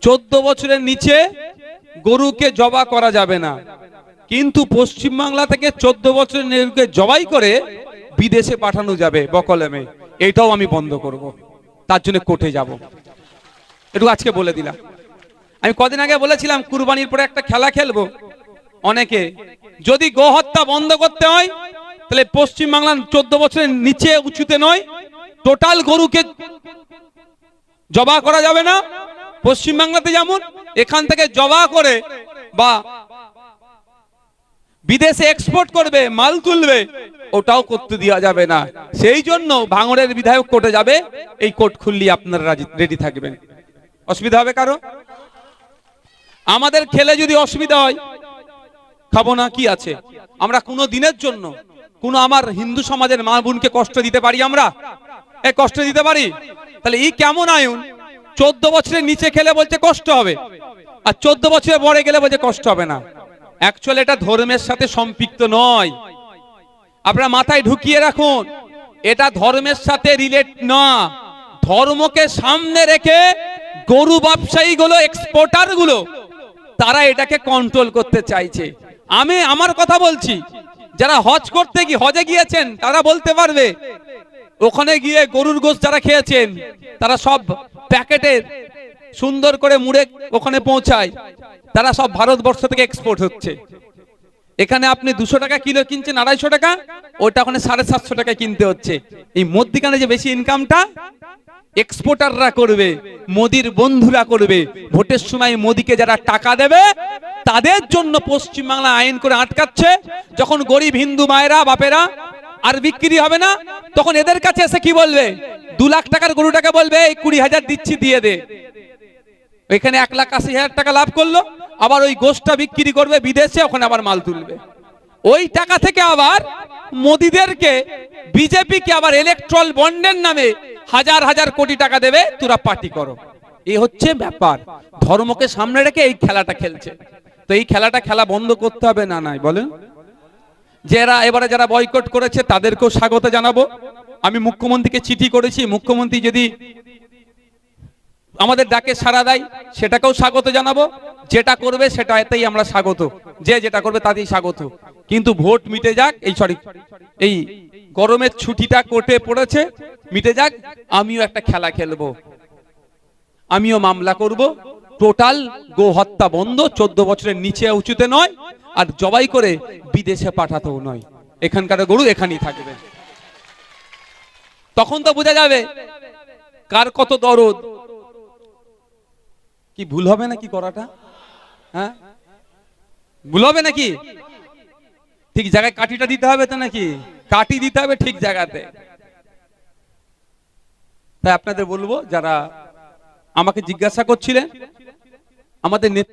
14 বছরের নিচে গরুকে জবা করা যাবে না, কিন্তু পশ্চিমবাংলা থেকে 14 বছরের গরুকে জবাই করে বিদেশে পাঠানো যাবে বকলমে। এটাও আমি বন্ধ করব, তার জন্য কোর্টে যাব। একটু আজকে বলে দিলাম। আমি কদিন আগে বলেছিলাম কুরবানির পরে একটা খেলা খেলবো। অনেকে যদি গো হত্যা বন্ধ করতে হয় তাহলে পশ্চিমবাংলার 14 বছরের নিচে উঁচুতে নয়, টোটাল গরুকে জবা করা যাবে না। পশ্চিমবাংলাতে যেমন এখান থেকে জবা করে বা বিদেশে এক্সপোর্ট করবে, মাল তুলবে, ওটাও করতে দেওয়া যাবে না। সেই জন্য ভাঙড়ের বিধায়ক কোর্টে যাবে। এই কোর্ট খুললি আপনারা রেডি থাকবেন। অসুবিধা হবে কারো? আমাদের খেলে যদি অসুবিধা হয়, খাবো না, কি আছে? আমরা কোনো দিনের জন্য কোনো আমার হিন্দু সমাজের মা বোনকে কষ্ট দিতে পারি? আমরা এ কষ্ট দিতে পারি? তাহলে এই কেমন আইন? 14 বছরের নিচে খেলে বলছে কষ্ট হবে, আর 14 বছরের পরে গেলে বলছে কষ্ট হবে না। অ্যাকচুয়ালি এটা ধর্মের সাথে সম্পৃক্ত নয়। আপনারা মাথায় ঢুকিয়ে রাখুন, এটা ধর্মের সাথে রিলেট না। ধর্মকে সামনে রেখে গরু ব্যবসায়ী গুলো, এক্সপোর্টার গুলো, তারা এটাকে কন্ট্রোল করতে চাইছে। আমি আমার কথা বলছি, যারা হজ করতে গিয়ে হজে গিয়েছেন তারা বলতে পারবে, ওখানে গিয়ে গরুর গোশত যারা খেয়েছেন তারা সব প্যাকেটে সুন্দর করে মুড়ে ওখানে পৌঁছায়, তারা সব ভারতবর্ষ থেকে এক্সপোর্ট হচ্ছে। এখানে আপনি 200 টাকা কিলো কিনছেন, 250 টাকা, ওটা ওখানে 750 টাকায় কিনতে হচ্ছে। এই মধ্যিখানে যে বেশি ইনকামটা এক্সপোর্টাররা করবে, মোদির বন্ধুরা করবে। ভোটের সময় মোদিকে যারা টাকা দেবে তাদের জন্য পশ্চিমবাংলা আইন করে আটকাচ্ছে। যখন গরিব হিন্দু মায়েরা বাপেরা আর বিক্রি হবে না, তখন এদের কাছে এসে কি বলবে? 2 লাখ টাকার গরুটাকে বলবে এই 20,000 দিচ্ছি, দিয়ে দে। ওইখানে 1,80,000 টাকা লাভ করলো, আবার ওই গোশতটা বিক্রি করবে বিদেশে, ওখানে আবার মাল তুলবে। ওই টাকা থেকে আবার মোদিদেরকে, বিজেপিকে আবার ইলেকট্রাল বন্ডের নামে হাজার হাজার কোটি টাকা দেবে, তোরা পার্টি করো। এই হচ্ছে ব্যাপার। ধর্মকে সামনে রেখে এই খেলাটা খেলছে। তো এই খেলাটা খেলা বন্ধ করতে হবে না? নাই বলেন? এবারে যারা বয়কট করেছে তাদেরকেও স্বাগত জানাবো। আমি মুখ্যমন্ত্রীকে চিঠি করেছি, মুখ্যমন্ত্রী যদি আমাদের ডাকে সাড়া দেয় সেটাকেও স্বাগত জানাবো। যেটা করবে সেটাতেই আমরা স্বাগত, যেটা করবে তাতেই স্বাগত। কিন্তু ভোট মিটে যাক, এই গরমের ছুটিটা কোর্টে পড়েছে, মিটে যাক। আমিও একটা খেলা খেলবো, আমিও মামলা করব। টোটাল গো হত্যা বন্ধ, 14 বছরের নিচে উঁচুতে নয়, আর জবাই করে বিদেশে পাঠাতেও নয়। এখানকার গরু এখানেই থাকবে। তখন তো বোঝা যাবে কার কত দরদ। কি ভুল হবে নাকি করাটা? হ্যাঁ, ভুল হবে নাকি? ঠিক জায়গায় কাঠিটা দিতে হবে তো নাকি? কাঠি দিতে হবে ঠিক জায়গাতে। তাই আপনাদের বলবো, যারা আমাকে জিজ্ঞাসা করছিলেন, আমাদের